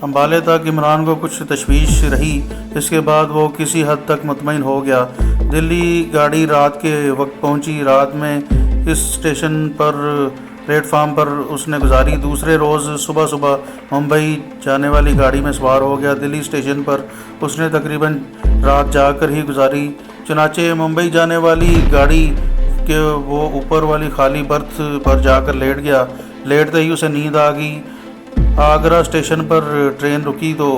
امبالے تک عمران کو کچھ تشویش رہی، اس کے بعد وہ کسی حد تک مطمئن ہو گیا۔ دلی گاڑی رات کے وقت پہنچی۔ رات میں اس اسٹیشن پر پلیٹ فارم پر اس نے گزاری۔ دوسرے روز صبح ممبئی جانے والی گاڑی میں سوار ہو گیا۔ دلی اسٹیشن پر اس نے تقریباً رات جا کر ہی گزاری۔ چنانچہ ممبئی جانے والی گاڑی کے وہ اوپر والی خالی برتھ پر جا کر لیٹ گیا۔ لیٹتے ہی اسے نیند آ گئی۔ آگرہ اسٹیشن پر ٹرین رکی تو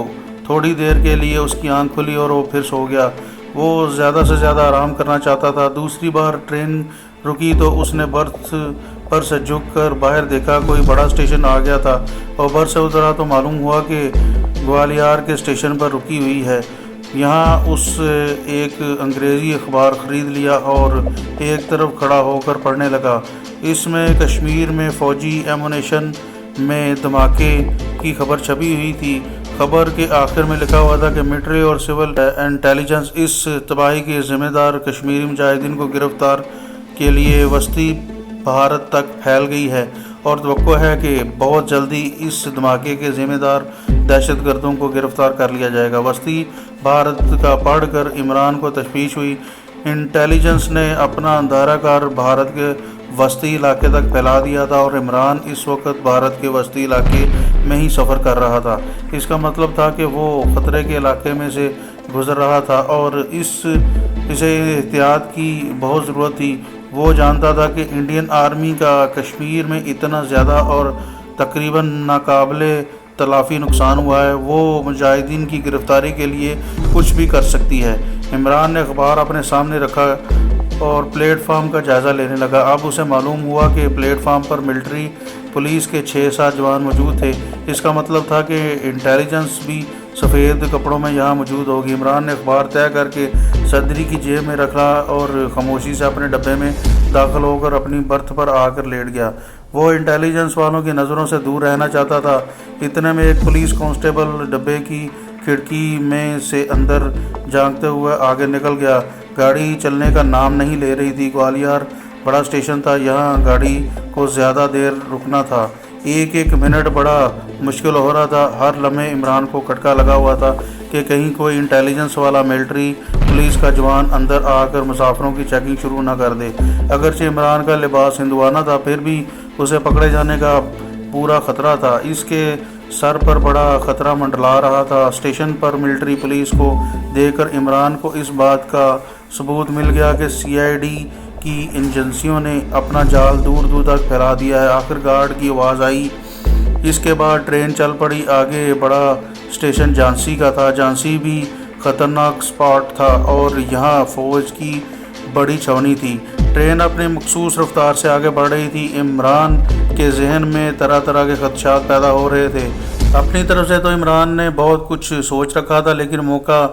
تھوڑی دیر کے لیے اس کی آنکھ کھلی اور وہ پھر سو گیا۔ وہ زیادہ سے زیادہ آرام کرنا چاہتا تھا۔ دوسری بار ٹرین رکی تو اس نے برتھ پر سے جھک کر باہر دیکھا، کوئی بڑا اسٹیشن آ گیا تھا، اور برتھ سے اترا تو معلوم ہوا کہ گوالیار کے اسٹیشن پر رکی ہوئی ہے۔ یہاں اس ایک انگریزی اخبار خرید لیا اور ایک طرف کھڑا ہو کر پڑھنے لگا۔ اس میں کشمیر میں فوجی ایمونیشن میں دھماکے کی خبر چھپی ہوئی تھی۔ خبر کے آخر میں لکھا ہوا تھا کہ ملٹری اور سول انٹیلیجنس اس تباہی کے ذمہ دار کشمیری مجاہدین کو گرفتار کے لیے وسطی بھارت تک پھیل گئی ہے، اور توقع ہے کہ بہت جلدی اس دھماکے کے ذمہ دار دہشت گردوں کو گرفتار کر لیا جائے گا۔ وسطی بھارت کا پڑھ کر عمران کو تشویش ہوئی۔ انٹیلیجنس نے اپنا اندھارا کار بھارت کے وسطی علاقے تک پھیلا دیا تھا، اور عمران اس وقت بھارت کے وسطی علاقے میں ہی سفر کر رہا تھا۔ اس کا مطلب تھا کہ وہ خطرے کے علاقے میں سے گزر رہا تھا اور اسے احتیاط کی بہت ضرورت تھی۔ وہ جانتا تھا کہ انڈین آرمی کا کشمیر میں اتنا زیادہ اور تقریباً ناقابل تلافی نقصان ہوا ہے، وہ مجاہدین کی گرفتاری کے لیے کچھ بھی کر سکتی ہے۔ عمران نے اخبار اپنے سامنے رکھا اور پلیٹ فارم کا جائزہ لینے لگا۔ اب اسے معلوم ہوا کہ پلیٹ فارم پر ملٹری پولیس کے 6-7 جوان موجود تھے۔ اس کا مطلب تھا کہ انٹیلیجنس بھی سفید کپڑوں میں یہاں موجود ہوگی۔ عمران نے اخبار طے کر کے صدری کی جیب میں رکھا اور خاموشی سے اپنے ڈبے میں داخل ہو کر اپنی برتھ پر آ کر لیٹ گیا۔ وہ انٹیلیجنس والوں کی نظروں سے دور رہنا چاہتا تھا۔ اتنے میں ایک پولیس کانسٹیبل ڈبے کی کھڑکی میں سے اندر جھانکتے ہوئے آگے نکل گیا۔ گاڑی چلنے کا نام نہیں لے رہی تھی۔ گوالیار بڑا اسٹیشن تھا، یہاں گاڑی کو زیادہ دیر رکنا تھا۔ ایک منٹ بڑا مشکل ہو رہا تھا۔ ہر لمحے عمران کو کھٹکا لگا ہوا تھا کہ کہیں کوئی انٹیلیجنس والا ملٹری پولیس کا جوان اندر آ کر مسافروں کی چیکنگ شروع نہ کر دے۔ اگرچہ عمران کا لباس ہندوانہ تھا، پھر بھی اسے پکڑے جانے کا پورا خطرہ تھا۔ اس کے سر پر بڑا خطرہ منڈلا رہا تھا۔ اسٹیشن پر ملٹری پولیس کو دیکھ کر عمران کو اس بات کا ثبوت مل گیا کہ CID کی ایجنسیوں نے اپنا جال دور دور تک پھیلا دیا ہے۔ آخر گارڈ کی آواز آئی۔ اس کے بعد ٹرین چل پڑی۔ آگے بڑا اسٹیشن جھانسی کا تھا۔ جھانسی بھی خطرناک اسپاٹ تھا اور یہاں فوج کی بڑی چھاونی تھی۔ ٹرین اپنی مخصوص رفتار سے آگے بڑھ رہی تھی۔ عمران کے ذہن میں طرح طرح کے خدشات پیدا ہو رہے تھے۔ اپنی طرف سے تو عمران نے بہت کچھ سوچ رکھا تھا، لیکن موقع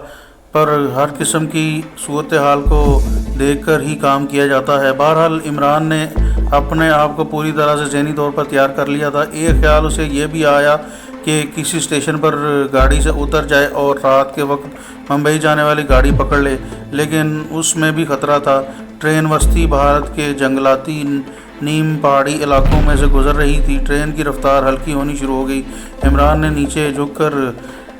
پر ہر قسم کی صورتحال کو دیکھ کر ہی کام کیا جاتا ہے۔ بہرحال عمران نے اپنے آپ کو پوری طرح سے ذہنی طور پر تیار کر لیا تھا۔ ایک خیال اسے یہ بھی آیا کہ کسی اسٹیشن پر گاڑی سے اتر جائے اور رات کے وقت ممبئی جانے والی گاڑی پکڑ لے، لیکن اس میں بھی خطرہ تھا۔ ٹرین وسطی بھارت کے جنگلاتی نیم پہاڑی علاقوں میں سے گزر رہی تھی۔ ٹرین کی رفتار ہلکی ہونی شروع ہو گئی۔ عمران نے نیچے جھک کر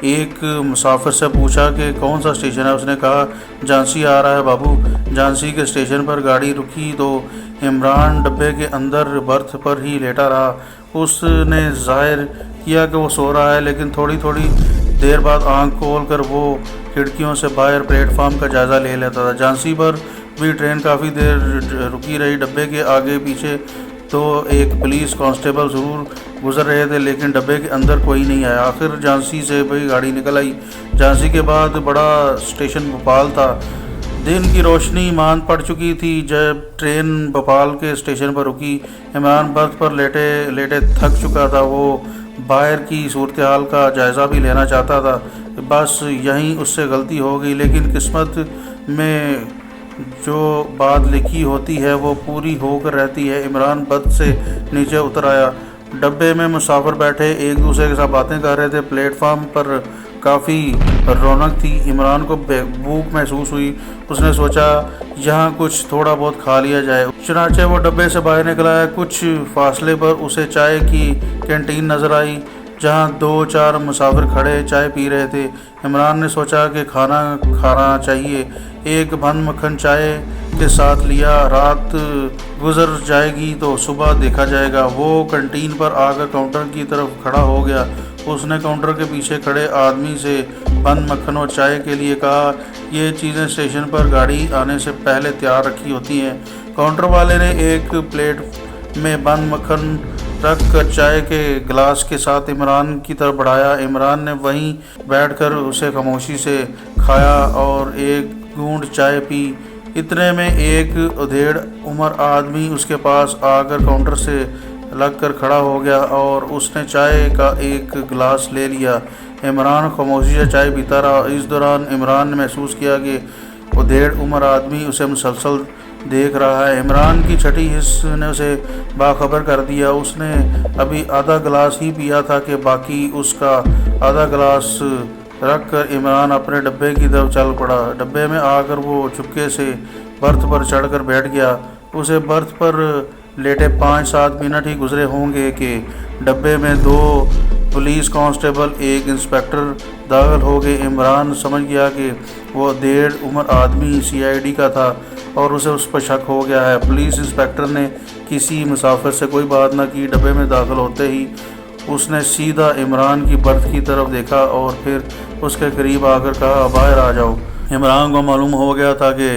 ایک مسافر سے پوچھا کہ کون سا اسٹیشن ہے۔ اس نے کہا جھانسی آ رہا ہے بابو۔ جھانسی کے اسٹیشن پر گاڑی رکی تو عمران ڈبے کے اندر برتھ پر ہی لیٹا رہا۔ اس نے ظاہر کیا کہ وہ سو رہا ہے، لیکن تھوڑی دیر بعد آنکھ کھول کر وہ کھڑکیوں سے باہر پلیٹ فارم کا جائزہ لے لیتا تھا۔ جھانسی پر بھی ٹرین کافی دیر رکی رہی۔ ڈبے کے آگے پیچھے تو ایک پولیس کانسٹیبل ضرور گزر رہے تھے، لیکن ڈبے کے اندر کوئی نہیں آیا۔ آخر جھانسی سے بھی گاڑی نکل آئی۔ جھانسی کے بعد بڑا اسٹیشن بھوپال تھا۔ دن کی روشنی ماند پڑ چکی تھی جب ٹرین بھوپال کے اسٹیشن پر رکی۔ عمران برتھ پر لیٹے تھک چکا تھا۔ وہ باہر کی صورتحال کا جائزہ بھی لینا چاہتا تھا۔ بس یہیں اس سے غلطی ہو گئی، لیکن قسمت میں جو بات لکھی ہوتی ہے وہ پوری ہو کر رہتی ہے۔ عمران برتھ سے نیچے اتر آیا۔ ڈبے میں مسافر بیٹھے ایک دوسرے کے ساتھ باتیں کر رہے تھے۔ پلیٹ فارم پر کافی رونق تھی۔ عمران کو بھوک محسوس ہوئی۔ اس نے سوچا یہاں کچھ تھوڑا بہت کھا لیا جائے۔ چنانچہ وہ ڈبے سے باہر نکل آیا۔ کچھ فاصلے پر اسے چائے کی کینٹین نظر آئی۔ جہاں 2-4 مسافر کھڑے چائے پی رہے تھے۔ عمران نے سوچا کہ کھانا کھانا چاہیے، ایک بند مکھن چائے کے ساتھ لیا، رات گزر جائے گی تو صبح دیکھا جائے گا۔ وہ کینٹین پر آ کر کاؤنٹر کی طرف کھڑا ہو گیا۔ اس نے کاؤنٹر کے پیچھے کھڑے آدمی سے بند مکھن اور چائے کے لیے کہا، یہ چیزیں اسٹیشن پر گاڑی آنے سے پہلے تیار رکھی ہوتی ہیں۔ کاؤنٹر والے نے ایک پلیٹ میں بند مکھن رکھ کر چائے کے گلاس کے ساتھ عمران کی طرف بڑھایا۔ عمران نے وہیں بیٹھ کر اسے خاموشی سے کھایا اور ایک گھونٹ چائے پی۔ اتنے میں ایک ادھیڑ عمر آدمی اس کے پاس آ کر کاؤنٹر سے لگ کر کھڑا ہو گیا اور اس نے چائے کا ایک گلاس لے لیا۔ عمران خاموشی سے چائے پیتا رہا۔ اس دوران عمران نے محسوس کیا کہ ادھیڑ عمر آدمی اسے مسلسل دیکھ رہا ہے۔ عمران کی چھٹی حس نے اسے باخبر کر دیا۔ اس نے ابھی آدھا گلاس ہی پیا تھا کہ باقی اس کا آدھا گلاس رکھ کر عمران اپنے ڈبے کی طرف چل پڑا۔ ڈبے میں آ کر وہ چپکے سے برتھ پر چڑھ کر بیٹھ گیا۔ اسے برتھ پر لیٹے 5-7 منٹ ہی گزرے ہوں گے کہ ڈبے میں 2 پولیس کانسٹیبل ایک انسپکٹر داخل ہو گئے۔ عمران سمجھ گیا کہ وہ ادھیڑ عمر آدمی CID کا تھا اور اسے اس پر شک ہو گیا ہے۔ پولیس انسپکٹر نے کسی مسافر سے کوئی بات نہ کی۔ ڈبے میں داخل ہوتے ہی اس نے سیدھا عمران کی برتھ کی طرف دیکھا اور پھر اس کے قریب آ کر کہا، باہر آ جاؤ۔ عمران کو معلوم ہو گیا تھا کہ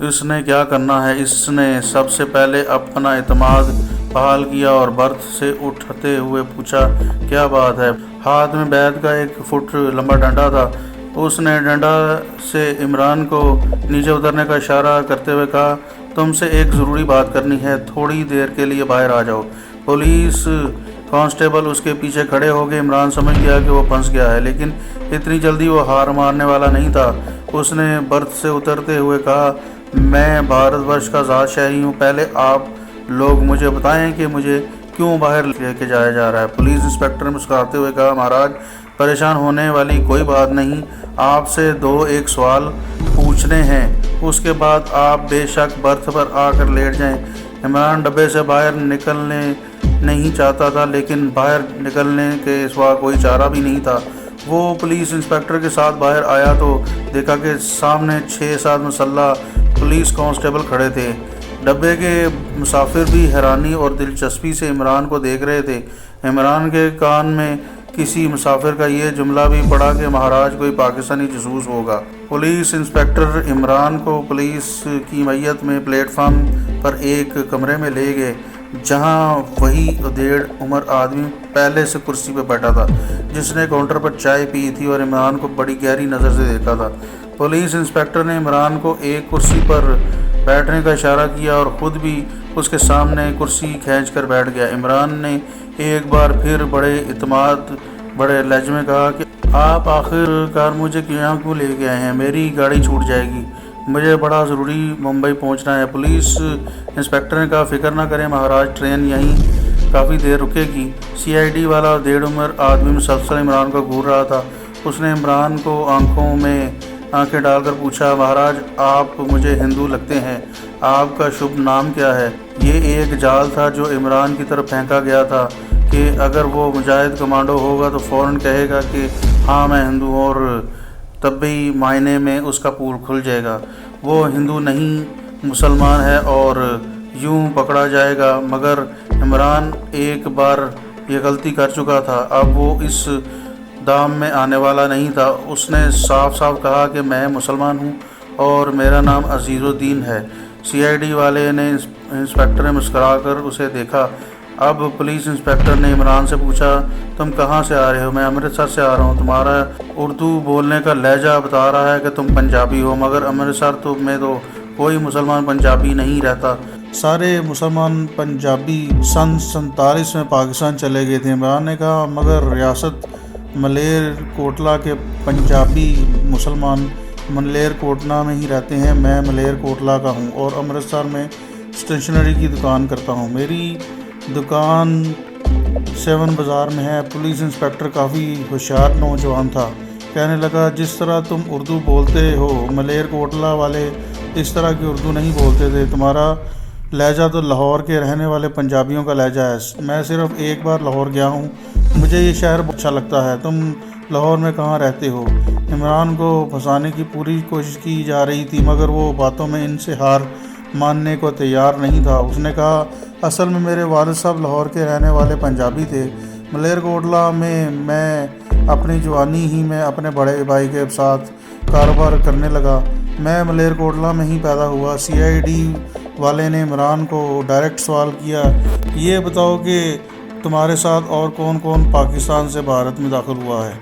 اس نے کیا کرنا ہے۔ اس نے سب سے پہلے اپنا اعتماد بحال کیا اور برتھ سے اٹھتے ہوئے پوچھا، کیا بات ہے؟ ہاتھ میں بیت کا 1 فٹ لمبا ڈنڈا تھا۔ اس نے ڈنڈا سے عمران کو نیچے اترنے کا اشارہ کرتے ہوئے کہا، تم سے ایک ضروری بات کرنی ہے، تھوڑی دیر کے لیے باہر آ جاؤ۔ پولیس کانسٹیبل اس کے پیچھے کھڑے ہو گئے۔ عمران سمجھ گیا کہ وہ پھنس گیا ہے، لیکن اتنی جلدی وہ ہار مارنے والا نہیں تھا۔ اس نے برتھ سے اترتے ہوئے کہا، میں بھارت ورش کا ذات شہری ہوں، پہلے آپ لوگ مجھے بتائیں کہ مجھے کیوں باہر لے کے جایا جا رہا ہے۔ پولیس انسپکٹر نے مسکراتے ہوئے کہا، مہاراج پریشان ہونے والی کوئی بات نہیں، آپ سے 2-1 سوال پوچھنے ہیں، اس کے بعد آپ بے شک برتھ پر آ کر لیٹ جائیں۔ عمران ڈبے سے باہر نکلنے نہیں چاہتا تھا، لیکن باہر نکلنے کے سوا کوئی چارہ بھی نہیں تھا۔ وہ پولیس انسپکٹر کے ساتھ باہر آیا تو دیکھا کہ سامنے 6-7 مسلح پولیس کانسٹیبل کھڑے تھے۔ ڈبے کے مسافر بھی حیرانی اور دلچسپی سے عمران کو دیکھ رہے تھے۔ عمران کے کان میں کسی مسافر کا یہ جملہ بھی پڑا کہ مہاراج کوئی پاکستانی جاسوس ہوگا۔ پولیس انسپکٹر عمران کو پولیس کی معیت میں پلیٹ فارم پر ایک کمرے میں لے گئے، جہاں وہی ادھیڑ عمر آدمی پہلے سے کرسی پہ بیٹھا تھا، جس نے کاؤنٹر پر چائے پی تھی اور عمران کو بڑی گہری نظر سے دیکھا تھا۔ پولیس انسپکٹر نے عمران کو ایک کرسی پر بیٹھنے کا اشارہ کیا اور خود بھی اس کے سامنے کرسی کھینچ کر بیٹھ گیا۔ عمران نے ایک بار پھر بڑے اعتماد بڑے لہجے میں کہا کہ آپ آخر کار مجھے یہاں کیوں لے کے آئے ہیں؟ میری گاڑی چھوٹ جائے گی، مجھے بڑا ضروری ممبئی پہنچنا ہے۔ پولیس انسپکٹر نے کہا، فکر نہ کریں مہاراج، ٹرین یہیں کافی دیر رکے گی۔ CID والا ڈیڑھ عمر آدمی مسلسل عمران کو گھور رہا تھا۔ اس نے عمران کو آنکھوں میں آنکھیں ڈال کر پوچھا، مہاراج آپ مجھے ہندو لگتے ہیں، آپ کا شبھ نام کیا ہے؟ یہ ایک جال تھا جو عمران کی طرف پھینکا گیا تھا کہ اگر وہ مجاہد کمانڈو ہوگا تو فوراً کہے گا کہ ہاں میں ہندو ہوں، اور طبی معنی میں اس کا پول کھل جائے گا۔ وہ ہندو نہیں مسلمان ہے اور یوں پکڑا جائے گا۔ مگر عمران ایک بار یہ غلطی کر چکا تھا، اب وہ اس دام میں آنے والا نہیں تھا۔ اس نے صاف صاف کہا کہ میں مسلمان ہوں اور میرا نام عزیز الدین ہے۔ CID والے نے انسپکٹر نے مسکرا کر اسے دیکھا۔ اب پولیس انسپکٹر نے عمران سے پوچھا، تم کہاں سے آ رہے ہو؟ میں امرتسر سے آ رہا ہوں، تمہارا اردو بولنے کا لہجہ بتا رہا ہے کہ تم پنجابی ہو، مگر امرتسر میں تو کوئی مسلمان پنجابی نہیں رہتا، سارے مسلمان پنجابی سن 47 میں پاکستان چلے گئے تھے۔ عمران نے کہا، مگر ریاست ملیر کوٹلا کے پنجابی مسلمان ملیر کوٹلا میں ہی رہتے ہیں۔ میں ملیر کوٹلا کا ہوں اور امرتسر میں اسٹیشنری کی دکان کرتا ہوں، میری دکان 7 بازار میں ہے۔ پولیس انسپکٹر کافی ہوشیار نوجوان تھا، کہنے لگا، جس طرح تم اردو بولتے ہو ملیر کوٹلا والے اس طرح کی اردو نہیں بولتے تھے، تمہارا لہجہ تو لاہور کے رہنے والے پنجابیوں کا لہجہ ہے۔ میں صرف ایک بار لاہور گیا ہوں، مجھے یہ شہر بہت اچھا لگتا ہے، تم لاہور میں کہاں رہتے ہو؟ عمران کو پھنسانے کی پوری کوشش کی جا رہی تھی، مگر وہ باتوں میں ان سے ہار ماننے کو تیار نہیں تھا۔ اس نے کہا، اصل میں میرے والد صاحب لاہور کے رہنے والے پنجابی تھے۔ ملیرکوٹلا میں اپنی جوانی ہی میں اپنے بڑے بھائی کے ساتھ کاروبار کرنے لگا۔ میں ملیرکوٹلا میں ہی پیدا ہوا۔ CID والے نے عمران کو ڈائریکٹ سوال کیا، یہ بتاؤ کہ تمہارے ساتھ اور کون کون پاکستان سے بھارت میں داخل ہوا ہے؟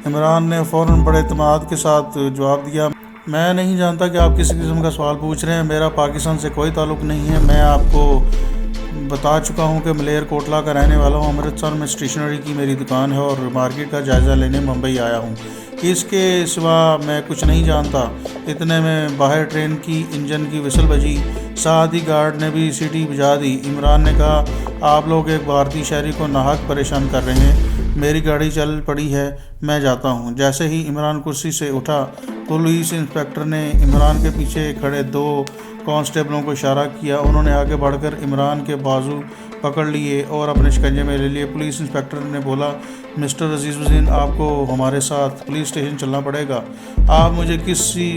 عمران نے فوراً بڑے اعتماد کے ساتھ جواب دیا، میں نہیں جانتا کہ آپ کس قسم کا سوال پوچھ رہے ہیں، میرا پاکستان سے کوئی تعلق نہیں ہے۔ میں آپ کو بتا چکا ہوں کہ ملیرکوٹلا کا رہنے والا ہوں۔ امرتسر میں اسٹیشنری کی میری دکان ہے اور مارکیٹ کا جائزہ لینے ممبئی آیا ہوں۔ اس کے سوا میں کچھ نہیں جانتا۔ اتنے میں باہر ٹرین کی انجن کی وسل بجی، ساتھ ہی گارڈ نے بھی سیٹی بجا دی۔ عمران نے کہا، آپ لوگ ایک بھارتی شہری کو ناحق پریشان کر رہے ہیں، میری گاڑی چل پڑی ہے، میں جاتا ہوں۔ جیسے ہی عمران کرسی سے اٹھا، پولیس انسپکٹر نے عمران کے پیچھے کھڑے 2 کانسٹیبلوں کو اشارہ کیا۔ انہوں نے آگے بڑھ کر عمران کے بازو پکڑ لیے اور اپنے شکنجے میں لے لیے۔ پولیس انسپکٹر نے بولا، مسٹر عزیز الدین، آپ کو ہمارے ساتھ پولیس اسٹیشن چلنا پڑے گا۔ آپ مجھے کسی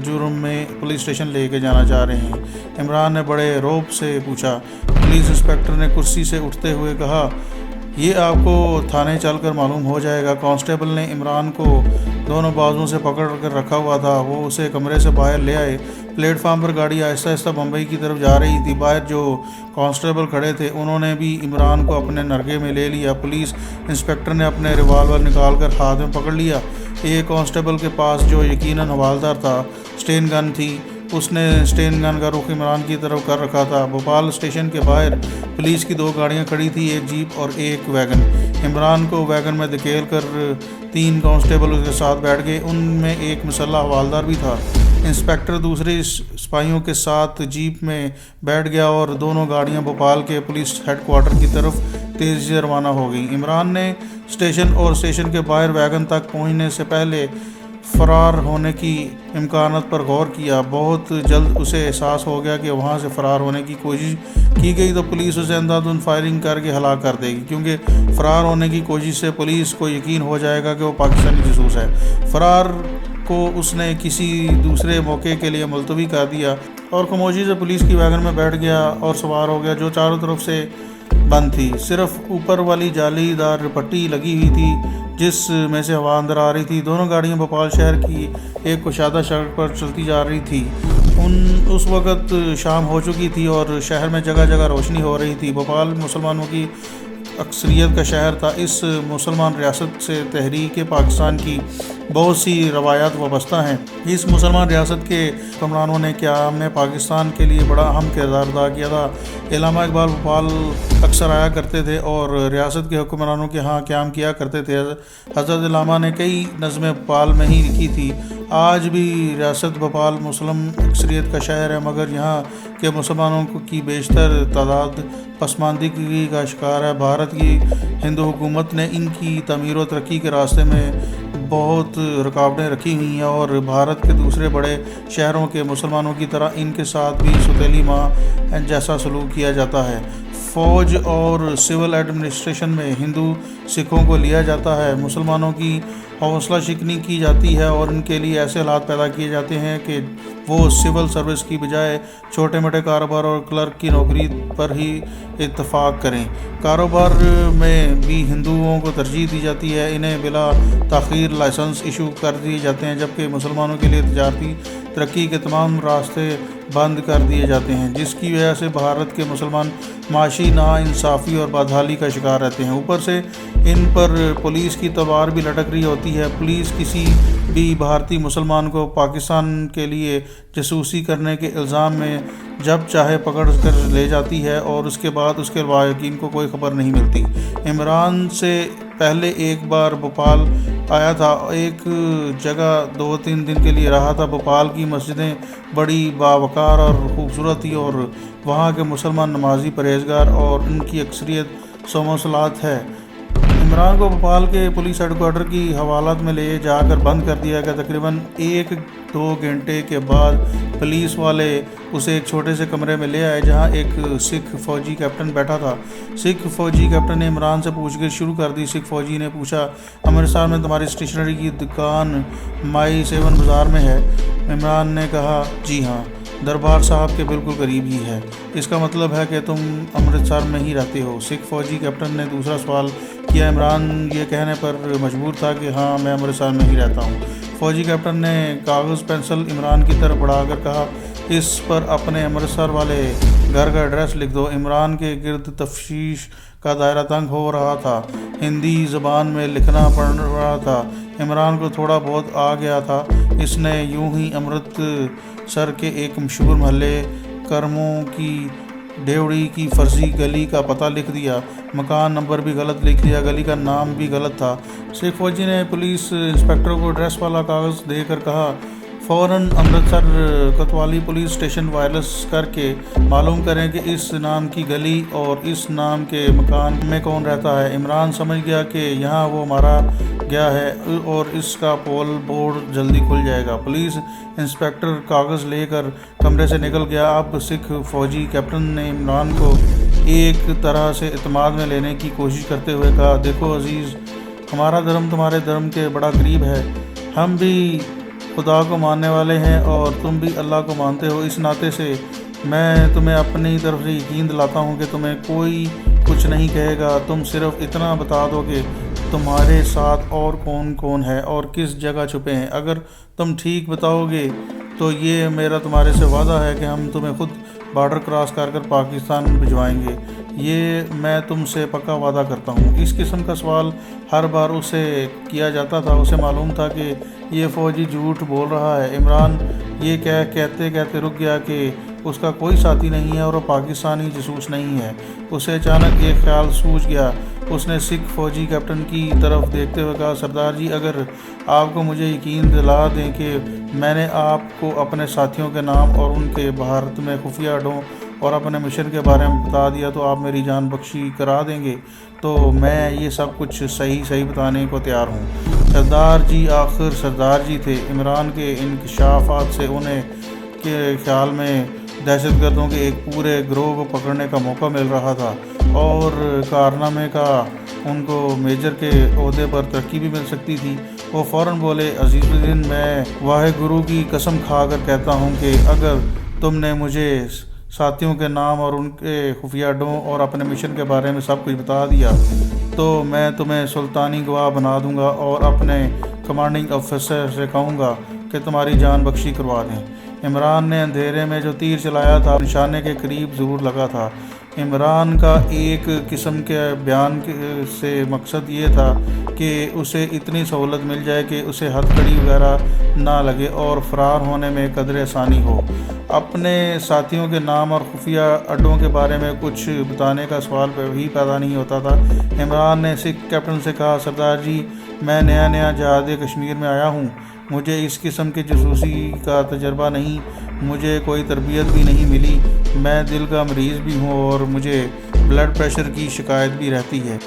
جرم میں پولیس اسٹیشن لے کے جانا چاہ رہے ہیں؟ عمران نے بڑے رعب سے پوچھا۔ پولیس انسپکٹر نے کرسی سے اٹھتے ہوئے کہا، یہ آپ کو تھانے چل کر معلوم ہو جائے گا۔ کانسٹیبل نے عمران کو دونوں بازوؤں سے پکڑ کر رکھا ہوا تھا، وہ اسے کمرے سے باہر لے آئے۔ پلیٹ فارم پر گاڑی آہستہ آہستہ بمبئی کی طرف جا رہی تھی۔ باہر جو کانسٹیبل کھڑے تھے انہوں نے بھی عمران کو اپنے نرغے میں لے لیا۔ پولیس انسپکٹر نے اپنے ریوالور نکال کر ہاتھ میں پکڑ لیا۔ ایک کانسٹیبل کے پاس، جو یقیناً حوالدار تھا، اسٹین گن تھی۔ اس نے اسٹین گن کا رخ عمران کی طرف کر رکھا تھا۔ بھوپال اسٹیشن کے باہر پولیس کی 2 گاڑیاں کھڑی تھیں، ایک جیپ اور ایک ویگن۔ عمران کو ویگن میں دھکیل کر 3 کانسٹیبل اس کے ساتھ بیٹھ گئے، ان میں ایک مسلح حوالدار بھی تھا۔ انسپکٹر دوسرے سپاہیوں کے ساتھ جیپ میں بیٹھ گیا اور دونوں گاڑیاں بھوپال کے پولیس ہیڈ کوارٹر کی طرف تیزی سے روانہ ہو گئیں۔ عمران نے اسٹیشن اور اسٹیشن کے باہر ویگن تک پہنچنے سے پہلے فرار ہونے کی امکانات پر غور کیا۔ بہت جلد اسے احساس ہو گیا کہ وہاں سے فرار ہونے کی کوشش کی گئی تو پولیس اسے اندھادھند فائرنگ کر کے ہلاک کر دے گی، کیونکہ فرار ہونے کی کوشش سے پولیس کو یقین ہو جائے گا کہ وہ پاکستانی جاسوس ہے۔ فرار کو اس نے کسی دوسرے موقع کے لیے ملتوی کر دیا اور خاموشی سے پولیس کی ویگن میں بیٹھ گیا اور سوار ہو گیا، جو چاروں طرف سے بند تھی۔ صرف اوپر والی جالی دار پٹی لگی ہوئی تھی جس میں سے ہوا اندر آ رہی تھی۔ دونوں گاڑیاں بھوپال شہر کی ایک کشادہ سڑک پر چلتی جا رہی تھی۔ اس وقت شام ہو چکی تھی اور شہر میں جگہ جگہ روشنی ہو رہی تھی۔ بھوپال مسلمانوں کی اکثریت کا شہر تھا۔ اس مسلمان ریاست سے تحریک پاکستان کی بہت سی روایات وابستہ ہیں۔ اس مسلمان ریاست کے حکمرانوں نے قیام پاکستان کے لیے بڑا اہم کردار ادا کیا تھا۔ علامہ اقبال بھوپال اکثر آیا کرتے تھے اور ریاست کے حکمرانوں کے ہاں قیام کیا کرتے تھے۔ حضرت علامہ نے کئی نظمیں بھوپال میں ہی لکھی تھی۔ آج بھی ریاست بھوپال مسلم اکثریت کا شہر ہے، مگر یہاں کے مسلمانوں کی بیشتر تعداد پسماندگی کا شکار ہے۔ بھارت کی ہندو حکومت نے ان کی تعمیر و ترقی کے راستے میں بہت رکاوٹیں رکھی ہوئی ہیں اور بھارت کے دوسرے بڑے شہروں کے مسلمانوں کی طرح ان کے ساتھ بھی سوتیلی ماں جیسا سلوک کیا جاتا ہے۔ فوج اور سول ایڈمنسٹریشن میں ہندو سکھوں کو لیا جاتا ہے، مسلمانوں کی حوصلہ شکنی کی جاتی ہے اور ان کے لیے ایسے حالات پیدا کیے جاتے ہیں کہ وہ سول سروس کی بجائے چھوٹے موٹے کاروبار اور کلرک کی نوکری پر ہی اتفاق کریں۔ کاروبار میں بھی ہندوؤں کو ترجیح دی جاتی ہے، انہیں بلا تاخیر لائسنس ایشو کر دیے جاتے ہیں، جبکہ مسلمانوں کے لیے تجارتی ترقی کے تمام راستے بند کر دیے جاتے ہیں، جس کی وجہ سے بھارت کے مسلمان معاشی ناانصافی اور بدحالی کا شکار رہتے ہیں۔ اوپر سے ان پر پولیس کی تلوار بھی لٹک رہی ہوتی ہے۔ پولیس کسی بھی بھارتی مسلمان کو پاکستان کے لیے جاسوسی کرنے کے الزام میں جب چاہے پکڑ کر لے جاتی ہے اور اس کے بعد اس کے لواحقین کو کوئی خبر نہیں ملتی۔ عمران سے پہلے ایک بار بھوپال آیا تھا، ایک جگہ 2-3 دن کے لیے رہا تھا۔ بھوپال کی مسجدیں بڑی باوقار اور خوبصورت تھی اور وہاں کے مسلمان نمازی پرہیزگار اور ان کی اکثریت صوم و صلات ہے۔ عمران کو بھوپال کے پولیس ہیڈ کوارٹر کی حوالت میں لے جا کر بند کر دیا گیا۔ تقریباً 1-2 گھنٹے کے بعد پولیس والے اسے ایک چھوٹے سے کمرے میں لے آئے جہاں ایک سکھ فوجی کیپٹن بیٹھا تھا۔ سکھ فوجی کیپٹن نے عمران سے پوچھ گچھ شروع کر دی۔ سکھ فوجی نے پوچھا، امرتسر میں تمہاری اسٹیشنری کی دکان مائی 7 بازار میں ہے؟ عمران نے کہا، جی ہاں، دربار صاحب کے بالکل قریب ہی ہے۔ اس کا مطلب ہے کہ تم امرتسر میں ہی رہتے ہو؟ سکھ فوجی کیپٹن نے دوسرا سوال کیا۔ عمران یہ کہنے پر مجبور تھا کہ ہاں، میں امرتسر میں ہی رہتا ہوں۔ فوجی کیپٹن نے کاغذ پینسل عمران کی طرف بڑھا کر کہا، اس پر اپنے امرتسر والے گھر کا ایڈریس لکھ دو۔ عمران کے گرد تفتیش کا دائرہ تنگ ہو رہا تھا۔ ہندی زبان میں لکھنا پڑ رہا تھا۔ عمران کو تھوڑا بہت آ گیا تھا۔ اس نے یوں ہی امرتسر کے ایک مشہور محلے کرموں کی ڈیوڑی کی فرضی گلی کا پتہ لکھ دیا۔ مکان نمبر بھی غلط لکھ دیا، گلی کا نام بھی غلط تھا۔ سکھ فوجی نے پولیس انسپکٹر کو ایڈریس والا کاغذ دے کر کہا، فوراً امرتسر کوتوالی پولیس اسٹیشن وائرلیس کر کے معلوم کریں کہ اس نام کی گلی اور اس نام کے مکان میں کون رہتا ہے۔ عمران سمجھ گیا کہ یہاں وہ مارا گیا ہے اور اس کا پول بورڈ جلدی کھل جائے گا۔ پولیس انسپکٹر کاغذ لے کر کمرے سے نکل گیا۔ اب سکھ فوجی کیپٹن نے عمران کو ایک طرح سے اعتماد میں لینے کی کوشش کرتے ہوئے کہا، دیکھو عزیز، ہمارا دھرم تمہارے دھرم کے بڑا قریب ہے۔ ہم بھی خدا کو ماننے والے ہیں اور تم بھی اللہ کو مانتے ہو۔ اس ناطے سے میں تمہیں اپنی طرف سے یقین دلاتا ہوں کہ تمہیں کوئی کچھ نہیں کہے گا۔ تم صرف اتنا بتا دو کہ تمہارے ساتھ اور کون کون ہے اور کس جگہ چھپے ہیں۔ اگر تم ٹھیک بتاؤ گے تو یہ میرا تمہارے سے وعدہ ہے کہ ہم تمہیں خود بارڈر کراس کر کر پاکستان بھجوائیں گے۔ یہ میں تم سے پکا وعدہ کرتا ہوں۔ اس قسم کا سوال ہر بار اسے کیا جاتا تھا۔ اسے معلوم تھا کہ یہ فوجی جھوٹ بول رہا ہے۔ عمران یہ کہتے رک گیا کہ اس کا کوئی ساتھی نہیں ہے اور وہ پاکستانی جاسوس نہیں ہے۔ اسے اچانک ایک خیال سوجھ گیا۔ اس نے سکھ فوجی کیپٹن کی طرف دیکھتے ہوئے کہا، سردار جی، اگر آپ کو مجھے یقین دلا دیں کہ میں نے آپ کو اپنے ساتھیوں کے نام اور ان کے بھارت میں خفیہ اڈوں اور اپنے مشن کے بارے میں بتا دیا تو آپ میری جان بخشی کرا دیں گے، تو میں یہ سب کچھ صحیح بتانے کو تیار ہوں۔ سردار جی آخر سردار جی تھے۔ عمران کے انکشافات سے انہیں کے خیال میں دہشت گردوں کے ایک پورے گروہ کو پکڑنے کا موقع مل رہا تھا اور کارنامے کا ان کو میجر کے عہدے پر ترقی بھی مل سکتی تھی۔ وہ فوراً بولے، عزیز الدین، میں واحد گرو کی قسم کھا کر کہتا ہوں کہ اگر تم نے مجھے ساتھیوں کے نام اور ان کے خفیہ اڈوں اور اپنے مشن کے بارے میں سب کچھ بتا دیا تو میں تمہیں سلطانی گواہ بنا دوں گا اور اپنے کمانڈنگ افسر سے کہوں گا کہ تمہاری جان بخشی کروا دیں۔ عمران نے اندھیرے میں جو تیر چلایا تھا نشانے کے قریب ضرور لگا تھا۔ عمران کا ایک قسم کے بیان سے مقصد یہ تھا کہ اسے اتنی سہولت مل جائے کہ اسے ہتھکڑی وغیرہ نہ لگے اور فرار ہونے میں قدرے آسانی ہو۔ اپنے ساتھیوں کے نام اور خفیہ اڈوں کے بارے میں کچھ بتانے کا سوال بھی پیدا نہیں ہوتا تھا۔ عمران نے سکھ کیپٹن سے کہا، سردار جی، میں نیا جہاد کشمیر میں آیا ہوں۔ مجھے اس قسم کی جاسوسی کا تجربہ نہیں، مجھے کوئی تربیت بھی نہیں ملی۔ میں دل کا مریض بھی ہوں اور مجھے بلڈ پریشر کی شکایت بھی رہتی ہے۔